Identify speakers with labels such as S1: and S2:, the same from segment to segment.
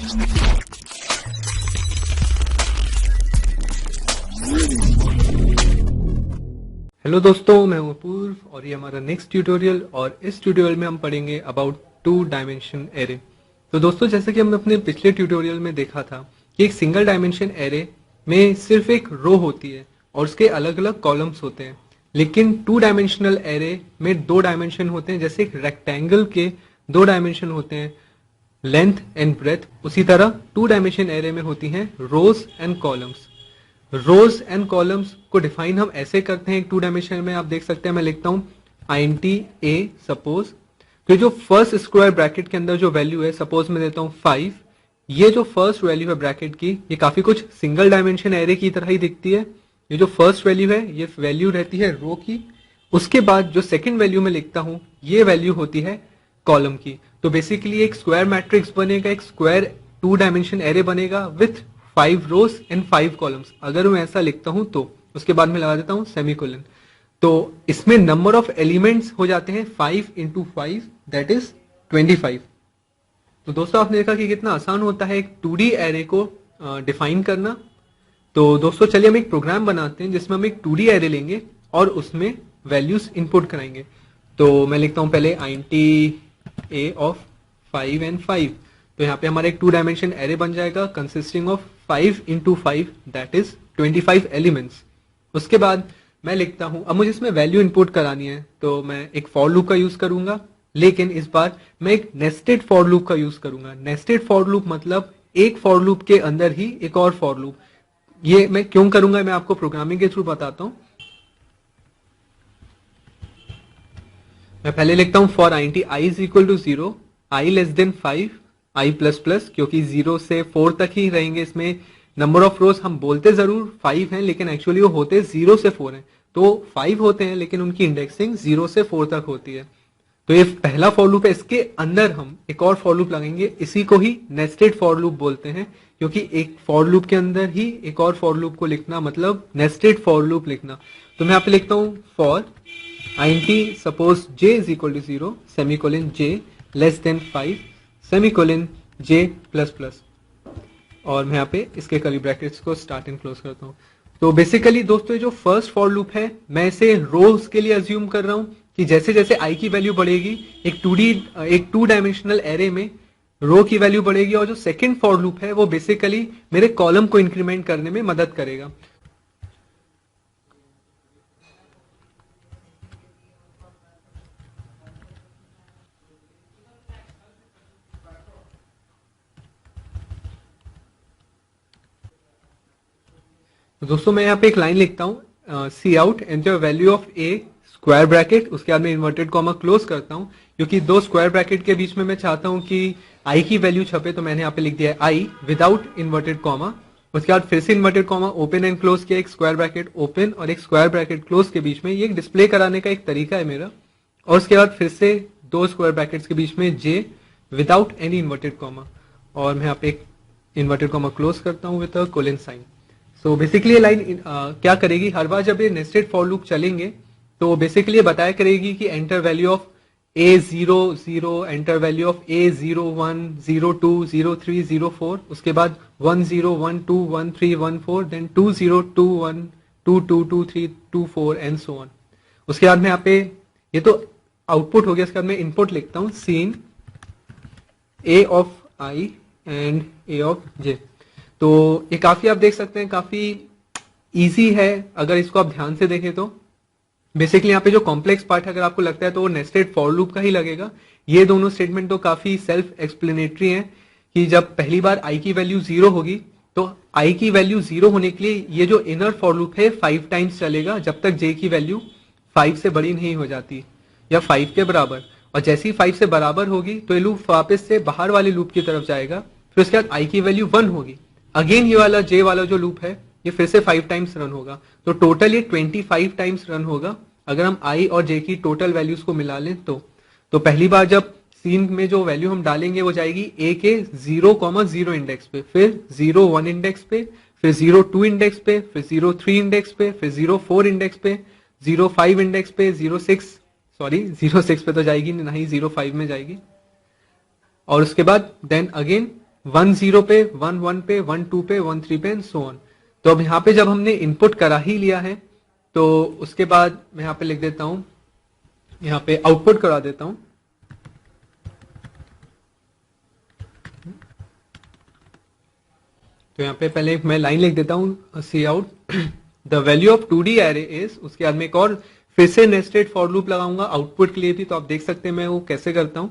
S1: Hello दोस्तों, मैं हूं अपूर्व और ये हमारा नेक्स्ट ट्यूटोरियल। और इस ट्यूटोरियल में हम पढ़ेंगे अबाउट टू डायमेंशन एरे। तो दोस्तों, जैसे कि हमने अपने पिछले ट्यूटोरियल में देखा था कि एक सिंगल डायमेंशन एरे में सिर्फ एक रो होती है और उसके अलग अलग कॉलम्स होते हैं। लेकिन टू डायमेंशनल एरे में दो डायमेंशन होते हैं। जैसे एक रेक्टेंगल के दो डायमेंशन होते हैं, लेंथ एंड ब्रेथ, उसी तरह टू डायमेंशन एरे में होती हैं rows and columns. Rows and columns को डिफाइन हम ऐसे करते हैं एक टू डायमेंशन में। आप देख सकते हैं, मैं लिखता हूं int a सपोज कि जो फर्स्ट स्क्वायर ब्रैकेट के अंदर जो वैल्यू है, सपोज मैं देता हूं 5। ये जो फर्स्ट वैल्यू है ब्रैकेट की, ये काफी कुछ सिंगल डायमेंशन एरे की तरह ही दिखती है। ये जो फर्स्ट वैल्यू है, ये वैल्यू रहती है रो की। उसके बाद जो सेकंड वैल्यू में लिखता हूं, ये वैल्यू होती है कॉलम की। तो बेसिकली एक स्क्वायर मैट्रिक्स बनेगा, एक स्क्वायर टू डायमेंशन एरे बनेगा विथ 5 रोज एंड 5 कॉलम्स। अगर मैं ऐसा लिखता हूं तो उसके बाद में लगा देता हूं सेमीकोलन। तो इसमें नंबर ऑफ एलिमेंट्स हो जाते हैं 5 इंटू 5, दैट इज 25। तो दोस्तों, आपने देखा कि कितना आसान होता है एक 2D एरे को डिफाइन करना। तो दोस्तों, चलिए हम एक प्रोग्राम बनाते हैं जिसमें हम एक 2D एरे लेंगे और उसमें वैल्यूज इनपुट कराएंगे। तो मैं लिखता हूं पहले int a ऑफ 5 एंड 5। तो यहाँ पे हमारा एक टू डायमेंशन एरे बन जाएगा consisting of 5 into 5, that is 25 elements. उसके बाद मैं लिखता हूं, अब मुझे इसमें वैल्यू इनपुट करानी है तो मैं एक फॉर लूप का यूज करूंगा। लेकिन इस बार मैं एक नेस्टेड फॉर लूप का यूज करूंगा। नेस्टेड फॉर लूप मतलब एक फॉर लूप के अंदर ही एक और फॉर लूप। ये मैं क्यों करूंगा, मैं आपको प्रोग्रामिंग के थ्रू बताता हूं। मैं पहले लिखता हूं for int i is equal to 0, i less than 5, i plus plus, क्योंकि 0 से 4 तक ही रहेंगे। इसमें नंबर ऑफ रोज हम बोलते जरूर 5 हैं, लेकिन एक्चुअली वो होते 0 से 4 हैं। तो 5 होते हैं लेकिन उनकी इंडेक्सिंग 0 से 4 तक होती है। तो ये पहला फॉर लूप है, इसके अंदर हम एक और फॉर लूप लगाएंगे। इसी को ही नेस्टेड फॉर लूप बोलते हैं, क्योंकि एक फॉर लूप के अंदर ही एक और फॉर लूप को लिखना मतलब नेस्टेड फॉर लूप लिखना। तो मैं यहाँ पे लिखता हूं for int suppose j is equal to 0, semicolon j less than 5, semicolon j plus plus. और मैं यहाँ पे इसके कर्ली ब्रैकेट्स को स्टार्ट एंड क्लोज करता हूँ। तो बेसिकली दोस्तों, जो फर्स्ट फॉर लूप है, मैं इसे रोज के लिए अज्यूम कर रहा हूं कि जैसे जैसे i की वैल्यू बढ़ेगी एक टू डायमेंशनल एरे में रो की वैल्यू बढ़ेगी। और जो सेकंड फॉर लूप है वो बेसिकली मेरे कॉलम को इंक्रीमेंट करने में मदद करेगा। तो दोस्तों, मैं यहाँ पे एक लाइन लिखता हूँ C out enter value of A square bracket, उसके बाद में इन्वर्टेड कॉमा क्लोज करता हूँ, क्योंकि दो स्क्वायर ब्रैकेट के बीच में मैं चाहता हूँ कि आई की वैल्यू छपे। तो मैंने यहाँ पे लिख दिया है आई विदाउट इन्वर्टेड कॉमा। उसके बाद फिर से inverted comma open and close किया, एक स्क्वायर ब्रैकेट ओपन और एक स्क्वायर ब्रैकेट क्लोज के बीच में। ये डिस्प्ले कराने का एक तरीका है मेरा। और उसके बाद फिर से दो स्क्वायर ब्रैकेट्स के बीच में जे विदाउट एनी इन्वर्टेड कॉमा। और मैं यहाँ पे एक इन्वर्टेड कॉमा क्लोज करता हूँ with a colon sign. So basically ये लाइन क्या करेगी, हर बार जब ये नेस्टेड फॉर लूप चलेंगे तो बेसिकली ये बताया करेगी कि enter value of a0 0, enter value of a0 1 0 2 0 3 0 4, उसके बाद 1 0 1 2 1 3 1 4, देन 2 0 2 1 2 2 2 3 2 4 एंड सो ऑन। उसके बाद में यहाँ पे ये तो आउटपुट हो गया। इसके बाद मैं इनपुट लिखता हूँ cin a of i and a of j। तो ये काफी आप देख सकते हैं काफी इजी है अगर इसको आप ध्यान से देखें तो। बेसिकली यहाँ पे जो कॉम्प्लेक्स पार्ट है, अगर आपको लगता है तो वो नेस्टेड फॉर लूप का ही लगेगा। ये दोनों स्टेटमेंट तो काफी सेल्फ एक्सप्लेनेटरी हैं कि जब पहली बार i की वैल्यू 0 होगी तो i की वैल्यू 0 होने के लिए ये जो इनर फॉर लूप है 5 टाइम्स चलेगा, जब तक j की वैल्यू 5 से बड़ी नहीं हो जाती या 5 के बराबर। और जैसे ही 5 से बराबर होगी तो ये लूप वापस से बाहर वाले लूप की तरफ जाएगा। फिर उसके बाद i की वैल्यू 1 होगी, अगेन ये वाला j वाला जो लूप है ये फिर से 5 टाइम्स रन होगा। तो टोटल ये 25 टाइम्स रन होगा अगर हम i और j की टोटल वैल्यूज को मिला लें तो पहली बार जब सीन में जो वैल्यू हम डालेंगे वो जाएगी a के 0,0 इंडेक्स पे, फिर 0,1 इंडेक्स पे, फिर 0,2 इंडेक्स पे, फिर 0,3 इंडेक्स पे, फिर 0,4 इंडेक्स पे, 0,5 इंडेक्स पे, 0,6 पे तो जाएगी नहीं, 0,5 में जाएगी। और उसके बाद देन अगेन 1 0 पे, 1 1 पे, 1 2 पे, 1 3 पे एंड सो ऑन। तो अब यहाँ पे जब हमने इनपुट करा ही लिया है तो उसके बाद मैं यहाँ पे लिख देता हूं, यहाँ पे आउटपुट करा देता हूं। तो यहाँ पे पहले मैं लाइन लिख देता हूं, cout the value of 2D array is, उसके बाद में एक और फिर से नेस्टेड फॉर लूप लगाऊंगा आउटपुट के लिए भी। तो आप देख सकते हैं मैं वो कैसे करता हूं।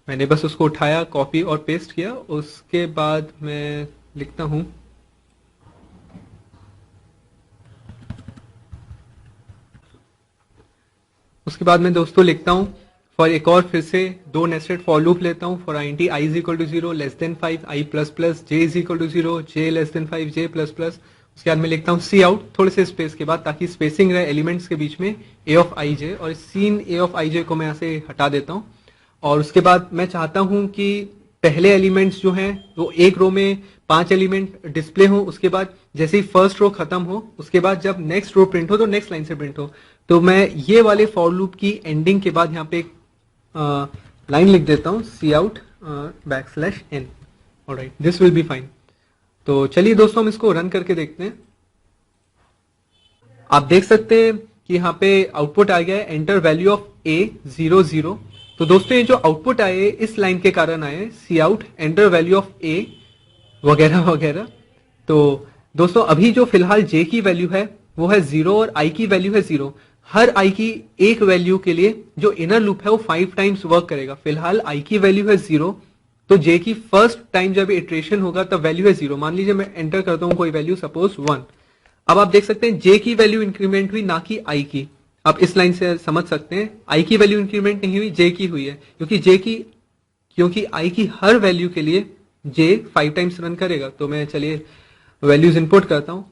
S1: मैंने बस उसको उठाया, कॉपी और पेस्ट किया, उसके बाद मैं लिखता हूं उसके बाद मैं दोस्तों लिखता हूं फॉर, एक और फिर से दो नेस्टेड फॉर लूप लेता हूं for int i is equal to 0 less than 5 i plus plus j is equal to 0 j less than 5 j plus plus. उसके बाद मैं लिखता हूं सी आउट थोड़े से स्पेस के बाद, ताकि स्पेसिंग रहे एलिमेंट्स के बीच में a ऑफ i j, और cin a of i j को मैं यहाँ से हटा देता हूं। और उसके बाद मैं चाहता हूं कि पहले एलिमेंट्स जो हैं वो एक रो में 5 एलिमेंट डिस्प्ले हो, उसके बाद जैसे ही फर्स्ट रो खत्म हो उसके बाद जब नेक्स्ट रो प्रिंट हो तो नेक्स्ट लाइन से प्रिंट हो। तो मैं ये वाले फॉर लूप की एंडिंग के बाद यहाँ पे एक लाइन लिख देता हूं, cout /n। Alright, this will be fine. तो चलिए दोस्तों हम इसको रन करके देखते हैं। आप देख सकते हैं कि यहाँ पे आउटपुट आ गया है एंटर वैल्यू ऑफ a 0 0। तो दोस्तों ये जो आउटपुट आए इस लाइन के कारण आए, सी out enter value of a वगैरह वगैरह। तो दोस्तों अभी जो फिलहाल j की वैल्यू है वो है 0 और i की वैल्यू है 0। हर i की एक वैल्यू के लिए जो इनर लूप है वो 5 टाइम्स वर्क करेगा। फिलहाल i की वैल्यू है 0, तो j की फर्स्ट टाइम जब इटरेशन होगा तब वैल्यू है 0। मान लीजिए मैं एंटर करता हूं कोई वैल्यू, सपोज 1। अब आप देख सकते हैं j की वैल्यू इंक्रीमेंट हुई, ना कि i की। आप इस लाइन से समझ सकते हैं i की वैल्यू इंक्रीमेंट नहीं हुई, j की हुई है, क्योंकि i की हर वैल्यू के लिए j 5 टाइम्स रन करेगा। तो मैं चलिए वैल्यूज इंपोर्ट करता हूं।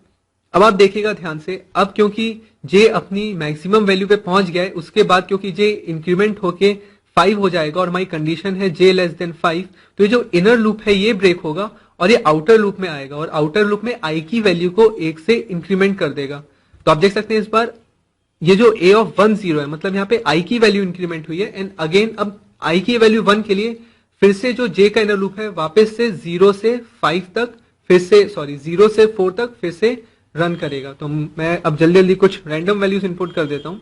S1: अब आप देखिएगा ध्यान से, अब क्योंकि j अपनी मैक्सिमम वैल्यू पे पहुंच गया है, उसके बाद क्योंकि j इंक्रीमेंट होके 5 हो जाएगा और हमारी कंडीशन है j लेस देन 5, तो ये जो इनर लूप है ये ब्रेक होगा और ये आउटर लूप में आएगा और आउटर लूप में i की वैल्यू को 1 से इंक्रीमेंट कर देगा। तो आप देख सकते हैं इस बार ये जो a ऑफ 1 0 है, मतलब यहाँ पे i की वैल्यू इंक्रीमेंट हुई है। एंड अगेन अब i की वैल्यू 1 के लिए फिर से जो j का इनर लूप है वापस से 0 से 5 तक, फिर से 0 से 4 तक फिर से रन करेगा। तो मैं अब जल्दी जल्दी कुछ रैंडम वैल्यूज इनपुट कर देता हूं।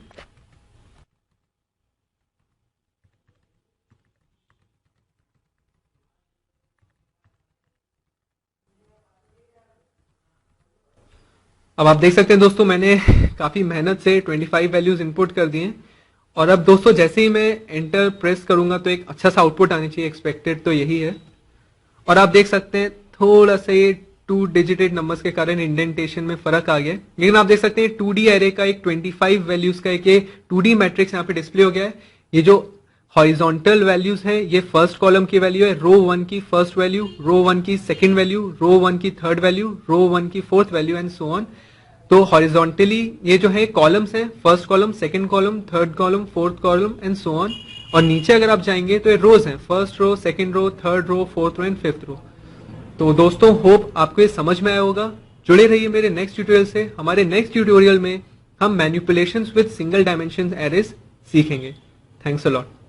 S1: अब आप देख सकते हैं दोस्तों मैंने काफी मेहनत से 25 वैल्यूज इनपुट कर दिए हैं। और अब दोस्तों जैसे ही मैं एंटर प्रेस करूंगा तो एक अच्छा सा आउटपुट आना चाहिए, एक्सपेक्टेड तो यही है। और आप देख सकते हैं थोड़ा सा ये 2 डिजिटेड नंबर्स के कारण इंडेंटेशन में फर्क आ गया है, लेकिन आप देख सकते हैं 2D एरे का एक 25 वैल्यूज का एक 2D मैट्रिक्स यहाँ पे डिस्प्ले हो गया है। ये जो हॉरिजॉन्टल वैल्यूज है ये फर्स्ट कॉलम की वैल्यू है, रो 1 की फर्स्ट वैल्यू, रो 1 की सेकंड वैल्यू, रो 1 की थर्ड वैल्यू, रो 1 की fourth value and so on. तो हॉरिजॉन्टली ये जो है कॉलम्स हैं, first column, second column, third column, fourth column and so on. और नीचे अगर आप जाएंगे तो ये रोज हैं, first row, second row, third row, fourth row and fifth row. तो दोस्तों होप आपको ये समझ में आया होगा। जुड़े रहिए मेरे नेक्स्ट ट्यूटोरियल से। हमारे नेक्स्ट ट्यूटोरियल में हम manipulations with single dimension arrays सीखेंगे। Thanks a lot.